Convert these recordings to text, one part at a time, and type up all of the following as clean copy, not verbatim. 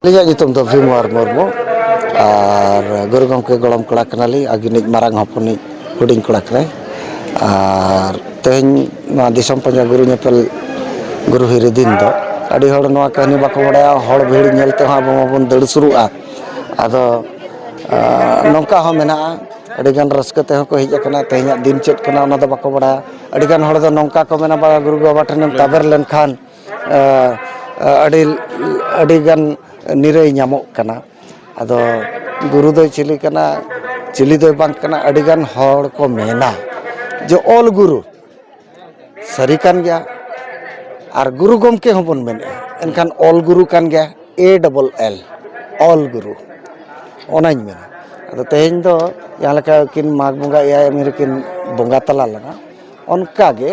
Lihat itu untuk Vimwar Murmu guru gomke golom kala kenali aginik marang hoponi huding kala kene tehny na disom panja guru nyepel guru hiridin do adi hor noa kahani bako badaya hor bhid nyelte ha bon dad suru'a ado nongka ho mena adi gan raska te ko hej akana tehnya din chet kana ona do bako badaya adi gan hor do nongka ko mena ba guru baba thenem taber len khan adi gan nirai nyamok kana ado guru do chili kana chili do bang kana adi gan hor ko mena je all guru sari kan gya ar guru gomke hobon mena enkan all guru kan gya ALL all guru onañ mena ado tehñ do yalaka kin mag bonga ya amerikin bonga tala lana onka ge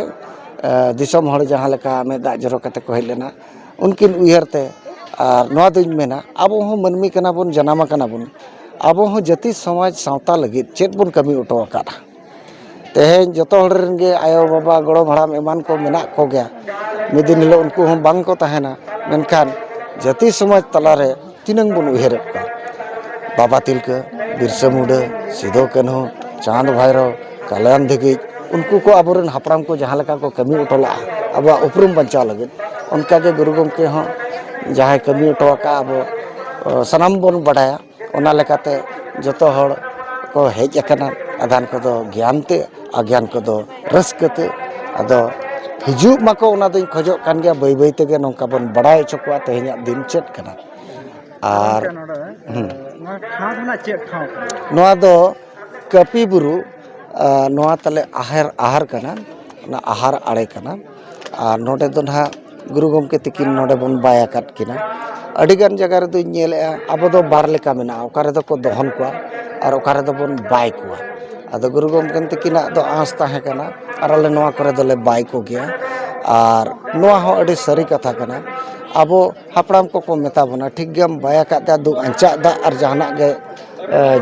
disom hor jahan leka me da joro kate ko hej lena unkin uyhar te ar noa doñ mena abo ho manmi kana bon janama kana bon abo ho jati samaj sawta lagit chet bon kami uto akada tehñ joto hor ren ge ayo baba goro bharam eman ko mena ko gya midin hilo unku hom bang ko tahena menkan jati samaj talare tinang bon uyharet ko Baba Tilka Birsa Muda Sido Kanhu Chand Bhairo Kalyan Degij unku ko aboren hapram ko jahan leka ko kami utola aba uprum banchaw lagit onka ge guru gomke ho jahay kami uto ka abo sanam bon badaya ona lekate joto hor ko hej akana adhan ko do gyan te agyan ko do raskate ado hijub mako ona doñ khojok kan gya bai bai tege nongka bon baday chokwa tehnya din chet kana ar noa do kapi buru noa tale ahar kana na ahar are kana ar node do na guru gomke tikin node bon baya kat kina adi gan jaga re do nyele abo do bar leka mena okare do ko dohon kwa ar okare do bon bai kwa ado guru gomke tikina do aas tahe kana ar ale noa kore do le bai ko gya ar noa ho adi sari katha kana abo hapram ko ko meta bona thik gam baya kat da du ancha da ar jahana ge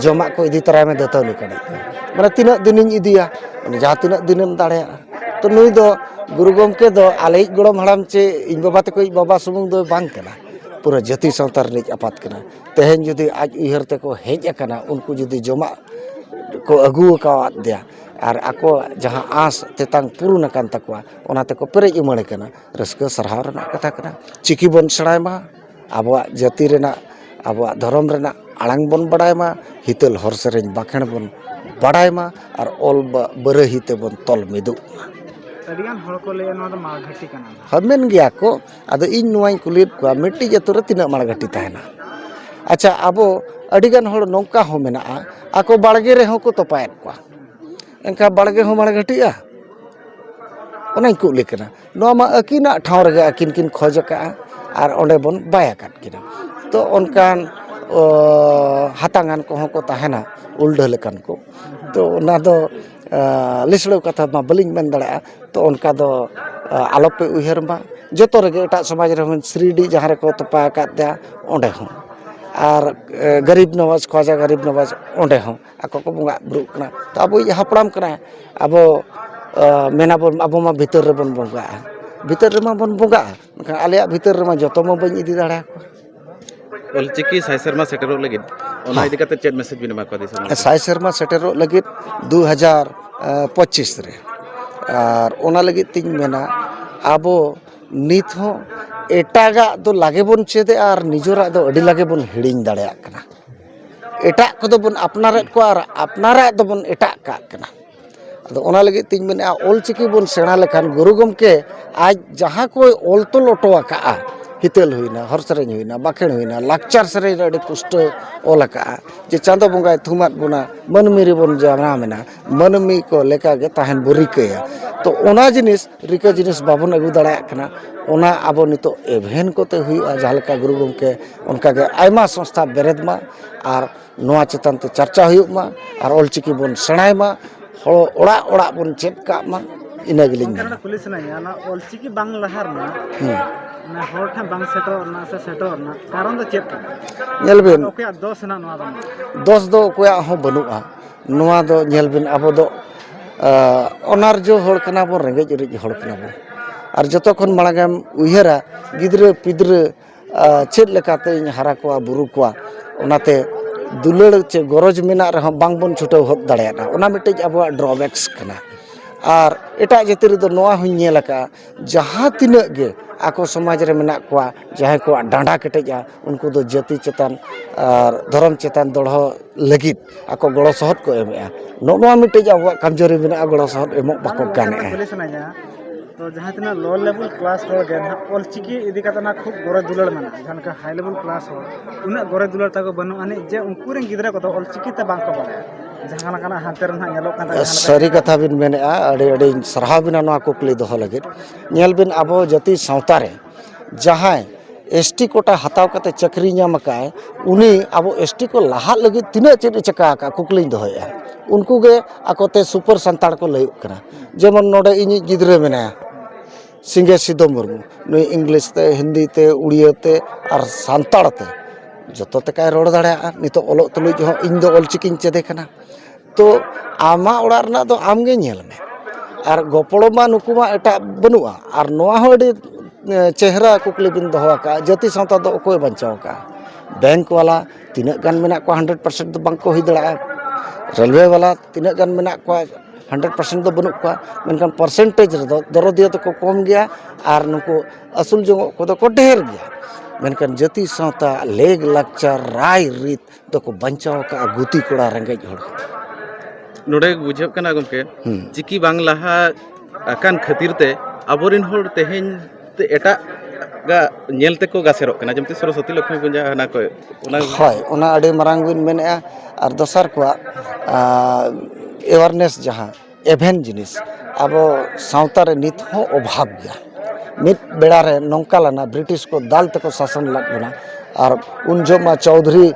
jomak ko idi tara me dato ni kana mane tinak dinin idiya mane jaha tinak dinem darea to nui do guru gomke do alei gorom haram che ᱤᱧ baba te ko ᱤᱧ baba sumung do bang kana pura jati santar nik apat kana teheny judi aj uyhar te ko hej akana unku judi jomak ko agu kawat dia ar ako jaha as tetang purun akan takwa ona te ko perej umare kana raska sarhaw rena katha kana chiki bon serai ma abwa jati rena abwa dhorom rena alang bon badai ma hitel hor sereny bakhen bon badai ma ar ol barahi te bon tol midu adigan hor ko le no ma ghati kana hamen gya ko ado in nuai kulit ko meti jatura tinak mar ghati tahena acha abo adigan hor nongka ho mena ako balge re ho ko topaet ko enka balge ho mar ghati a onañ ko le kana no ma akina thaw rega akin kin khojaka ar onde bon baya kat kina to onkan hatangan ko ho ko tahena uldha lekan ko to ona do lislo katha ma baling men dara to onka do alope uyhar ma joto rege eta samaj re sridi jahan re ko topa kat da onde ho ar garib nawaz khwaja garib nawaz onde ho ako ko bonga bru kana to abo hapram kana abo mena bon abo ma bhitor re bon bonga bhitor re ma bon bonga maka aleya bhitor re ma joto ma bañ idi dara ko olchiki sai serma setero lagit ona idi kate chet message bin ma ko disam sai serma setero lagit 2025 re ar ona lagit ting mena abo nit ho etaga do lage bon chede ar nijora do adi lage bon hiding dareyak kana etak ko do bon apnaret ko ar apnarat do bon etak ka kana ado ona lagit ting mena olchiki bon sena lekhan guru gomke aj jaha ko ol tol oto aka hitel huina hor sereny huina bakhen huina lakchar sereny adi pusto olaka je chando bongai thumat bona manmi re bon jana mena manmi ko leka ge tahen borikaya to ona jinis rika jinis babon agu darayak kana ona abo nito event kote huya jahalaka guru gomke onka ge aima সংস্থা bered ma ar noa chetan te charcha huyuk ma ar olchiki bon senai ma ora ora bon chet ka ma ina gilin kana pulis na ya na olchiki bang lahar na na hor tha bang setor na se setor na karon do chet nyelben oke dos na no dos do koya ho banua noa do nyelben abo do onar jo hor kana bon rengej urij hor kana bon ar joto khon maragam uyhara gidra pidra ᱪᱮᱫ ᱞᱮᱠᱟᱛᱮᱧ ᱦᱟᱨᱟ ᱠᱚᱣᱟ ᱵᱩᱨᱩ ᱠᱚᱣᱟ ᱚᱱᱟᱛᱮ ᱫᱩᱞᱟᱹᱲ ᱪᱮ ᱜᱚᱨᱚᱡᱽ ᱢᱮᱱᱟᱜ ᱨᱮᱦᱚᱸ ᱵᱟᱝᱵᱚᱱ ᱪᱷᱩᱴᱟᱹᱣ ᱦᱚᱫ ᱫᱟᱲᱮᱭᱟᱜᱼᱟ ᱚᱱᱟ ᱢᱤᱫᱴᱮᱡ ᱟᱵᱚᱣᱟᱜ ᱰᱨᱚᱵᱮᱠᱥ ᱠᱟᱱᱟ ᱟᱨ ᱮᱴᱟᱜ ᱡᱟᱹᱛᱤ ᱨᱮᱫᱚ ᱱᱚᱣᱟ ᱦᱚᱧ ᱧᱮᱞ ᱟᱠᱟᱜᱼᱟ ᱡᱟᱦᱟᱸ ᱛᱤᱱᱟᱹᱜ ᱜᱮ ᱟᱠᱚ ᱥᱚᱢᱟᱡᱽ ᱨᱮ ᱢᱮᱱᱟᱜ ᱠᱚᱣᱟ ᱡᱟᱦᱟᱸᱭ ᱠᱚᱣᱟᱜ ᱰᱟᱸᱰᱟ ᱠᱮᱴᱮᱡᱼᱟ ᱩᱱᱠᱩ ᱫᱚ ᱡᱟᱹᱛᱤ ᱪᱮᱛᱟᱱ ᱟᱨ ᱫᱷᱚᱨᱚᱢ ᱪᱮᱛᱟᱱ ᱫᱚᱲᱦᱚ ᱞᱟᱹᱜᱤᱫ ᱟᱠᱚ ᱜᱚᱲᱚ ᱥᱚᱦᱚᱫ ᱠᱚ ᱮᱢᱮᱜᱼᱟ ᱱᱚᱜᱼᱚ ᱱᱚᱣᱟ ᱢᱤᱫᱴᱮᱡ ᱟᱵᱚᱣᱟᱜ ᱠᱚᱢᱡᱚᱨᱤ ᱢᱮᱱᱟᱜᱼᱟ ᱜᱚᱲᱚ ᱥᱚᱦᱚᱫ ᱮᱢᱚᱜ ᱵᱟᱠᱚ ᱜᱟᱱᱮᱜᱼᱟ ᱠᱩᱞᱤ ᱥᱟᱱᱟᱧᱟ ᱛᱚ ᱡᱟᱦᱟᱸ ᱛᱤᱱᱟᱹᱜ ᱞᱳ ᱞᱮᱵᱮᱞ ᱠᱞᱟᱥ ᱦᱚᱲ ᱜᱮ ᱱᱟᱦᱟᱜ ᱚᱞᱪᱤᱠᱤ ᱤᱫᱤ ᱠᱟᱛᱮ ᱱᱟᱦᱟᱜ ᱠᱷᱩᱵ ᱜᱚᱨᱚᱡᱽ ᱫᱩᱞᱟᱹᱲ ᱢᱮᱱᱟᱜᱼᱟ ᱡᱟᱦᱟᱸ ᱞᱮᱠᱟ ᱦᱟই ᱞᱮᱵᱮᱞ ᱠᱞᱟᱥ ᱦᱚᱲ ᱩᱱᱟᱹᱜ ᱜᱚᱨᱚᱡᱽ ᱫᱩᱞᱟᱹᱲ ᱛᱟᱠᱚ ᱵᱟᱹᱱᱩᱜ ᱟᱹᱱᱤᱡ ᱡᱮ ᱩᱱᱠᱩ ᱨᱮᱱ ᱜᱤᱫᱽᱨᱟᱹ ᱠᱚᱫᱚ ᱚᱞᱪᱤᱠᱤ ᱛᱮ ᱵᱟᱝᱠᱚ ᱵᱟᱲᱟᱭᱟ ᱡᱟᱦᱟᱸ ᱞᱮᱠᱟᱱᱟᱜ ᱦᱟᱱᱛᱮ ᱨᱮ ᱱᱟᱦᱟᱜ ᱧᱮᱞᱚᱜ ᱠᱟᱱ ᱡᱟᱦᱟᱸ ᱞᱮᱠᱟ ᱥᱟᱹᱨᱤ ᱠᱟᱛᱷᱟ ᱵᱤᱱ ᱢᱮᱱᱮᱜᱼᱟ ᱟᱹᱰᱤ ᱟᱹᱰᱤᱧ ᱥᱟᱨᱦᱟᱣ ᱵᱤᱱᱟ ᱱᱚᱣᱟ ᱠᱩᱠᱞᱤ ᱫᱚᱦᱚ ᱞᱟᱹᱜᱤᱫ ᱧᱮᱞ ᱵᱤᱱ ᱟᱵᱚ ᱡᱟᱹᱛᱤ ᱥᱟᱶᱛᱟ ᱨᱮ ᱡᱟᱦᱟᱸᱭ ᱮᱥᱴᱤ ᱠᱳᱴᱟ ᱦᱟᱛᱟᱣ ᱠᱟᱛᱮ ᱪᱟᱹᱠᱨᱤ ᱧᱟᱢ ᱟᱠᱟᱫ ᱩᱱᱤ ᱟᱵᱚ ᱮᱥᱴᱤ ᱠᱚ ᱞᱟᱦᱟᱜ ᱞᱟᱹᱜᱤᱫ ᱛᱤᱱᱟᱹᱜ ᱪᱮᱫ ᱮ ᱪᱤᱠᱟ ᱟᱠᱟᱫ ᱠᱩᱠᱞᱤᱧ ᱫᱚᱦᱚᱭᱮᱫᱼᱟ ᱩᱱᱠᱩ ᱜᱮ ᱟᱠᱚᱛᱮ ᱥᱩᱯᱟᱨ ᱥᱟᱱᱛᱟᱲ ᱠᱚ ᱞᱟᱹᱭᱚᱜ ᱠᱟᱱᱟ ᱡᱮᱢᱚᱱ ᱱᱚᱰᱮ ᱤᱧᱤᱡ ᱜᱤᱫᱽᱨᱟᱹ ᱢᱮᱱᱟᱭᱟ ᱥᱤᱸᱜᱮ ᱥᱤᱫᱷᱩ ᱢᱩᱨᱢᱩ ᱱᱩᱭ ᱤᱝᱞᱤᱥ ᱛᱮ ᱦᱤᱱᱫᱤ ᱛᱮ ᱩᱲᱤᱭᱟᱹ ᱛᱮ ᱟᱨ ᱥᱟᱱᱛᱟᱲ ᱛᱮ ᱡᱚᱛᱚ ᱛᱮᱠᱟᱭ ᱨᱚᱲ ᱫᱟᱲᱮᱭᱟᱜᱼᱟ ᱱᱤᱛᱚᱜ ᱚᱞᱚᱜ ᱛᱩᱞᱩᱡ ᱦᱚᱸ ᱤᱧ ᱫᱚ ᱚᱞᱪᱤᱠᱤᱧ ᱪᱮᱫᱮ ᱠᱟᱱᱟ ᱛᱚ ᱟᱢᱟᱜ ᱚᱲᱟᱜ ᱨᱮᱱᱟᱜ ᱫᱚ ᱟᱢᱜᱮ ᱧᱮᱞ ᱢᱮ ᱟᱨ ᱜᱚᱯᱚᱲᱚ ᱢᱟ ᱱᱩᱠᱩ ᱢᱟ ᱮᱴᱟᱜ ᱵᱟᱹᱱᱩᱜᱼᱟ ᱟᱨ ᱱᱚᱣᱟ ᱦᱚᱸ ᱟᱹᱰᱤ ᱪᱮᱦᱨᱟ ᱠᱩᱠᱞᱤ ᱵᱤᱱ ᱫᱚᱦᱚ ᱟᱠᱟᱫᱼᱟ ᱡᱟᱹᱛᱤ ᱥᱟᱶᱛᱟ ᱫᱚ ᱚᱠᱚᱭ ᱵᱟᱧᱪᱟᱣ ᱟᱠᱟᱫᱼᱟ ᱵᱮᱝᱠ ᱵᱟᱞᱟ ᱛᱤᱱᱟᱹᱜ ᱜᱟᱱ ᱢᱮᱱᱟᱜ ᱠᱚᱣᱟ 100% ᱫᱚ ᱵᱟᱝᱠᱚ ᱦᱩᱭ ᱫᱟᱲᱮᱭᱟᱜᱼᱟ ᱨᱮᱹᱞᱣᱮ ᱵᱟᱞᱟ ᱛᱤᱱᱟᱹᱜ ᱜᱟᱱ ᱢᱮᱱᱟᱜ ᱠᱚᱣᱟ 100% ᱫᱚ ᱵᱟᱹᱱᱩᱜ ᱠᱚᱣᱟ ᱢᱮᱱᱠᱷᱟᱱ ᱯᱟᱨᱥᱮᱱᱴᱮᱡᱽ ᱨᱮᱫᱚ ᱫᱚᱨᱚᱫᱤᱭᱟᱹ ᱫᱚᱠᱚ ᱠᱚᱢ ᱜᱮᱭᱟ ᱟᱨ ᱱᱩᱠᱩ ᱟᱹᱥᱩᱞ ᱡᱚᱝᱚᱜ ᱠᱚᱫᱚ ᱠᱚ ᱰᱷᱮᱨ ᱜᱮᱭᱟ ᱢᱮᱱᱠᱷᱟᱱ ᱡᱟᱹᱛᱤ ᱥᱟᱶᱛᱟ ᱞᱮᱜ ᱞᱟᱠᱪᱟᱨ ᱨᱟᱭ ᱨᱤᱛ ᱫᱚᱠᱚ ᱵᱟᱧᱪᱟᱣ ᱟᱠᱟᱫᱼᱟ ᱜᱩᱛᱤ ᱠᱚᱲᱟ ᱨᱮᱸᱜᱮᱡ ᱦᱚᱲ ᱱᱚᱰᱮ ᱵᱩᱡᱷᱟᱹᱜ ᱠᱟᱱᱟ ᱜᱚᱢᱠᱮ ᱪᱤᱠᱤ ᱵᱟᱝ ᱞᱟᱦᱟ ᱟᱠᱟᱱ ᱠᱷᱟᱹᱛᱤᱨ ᱛᱮ ᱟᱵᱚᱨᱮᱱ ᱦᱚᱲ ᱛᱮᱦᱮᱧ ᱮᱴᱟᱜ ᱧᱮᱞ ᱛᱮᱠᱚ ᱜᱟᱥᱮᱨᱚᱜ ᱠᱟᱱᱟ ᱡᱮᱢᱛᱤ ᱥᱚᱨᱚᱥᱚᱛᱤ ᱞᱚᱠᱠᱷᱢᱤ ᱯᱩᱡᱟᱹ ᱦᱟᱱᱟ ᱠᱚ ᱚᱱᱟ ᱦᱳᱭ ᱚᱱᱟ ᱟᱹᱰᱤ ᱢᱟᱨᱟᱝ ᱵᱤᱱ ᱢᱮᱱᱮᱫᱼᱟ ᱟᱨ ᱫᱚᱥᱟᱨ ᱠᱚᱣᱟᱜ ᱮᱣᱟᱨᱱᱮᱥ ᱡᱟᱦᱟᱸ ᱮᱵᱷᱮᱱ ᱡᱤᱱᱤᱥ ᱟᱵᱚ ᱥᱟᱶᱛᱟ ᱨᱮ ᱱᱤᱛ ᱦᱚᱸ ᱚᱵᱷᱟᱵᱽ ᱜᱮᱭᱟ ᱢᱤᱫ ᱵᱮᱲᱟ ᱨᱮ ᱱᱚᱝᱠᱟ ᱞᱮᱱᱟ ᱵᱨᱤᱴᱤশ ᱠᱚ ᱫᱟᱞ ᱛᱮᱠᱚ ᱥᱟᱥᱚᱱ ᱞᱮᱫ ᱵᱚᱱᱟ ᱟᱨ ᱩᱱ ᱡᱚᱦᱚᱜ ᱢᱟ ᱪᱳᱣᱫᱷᱩᱨᱤ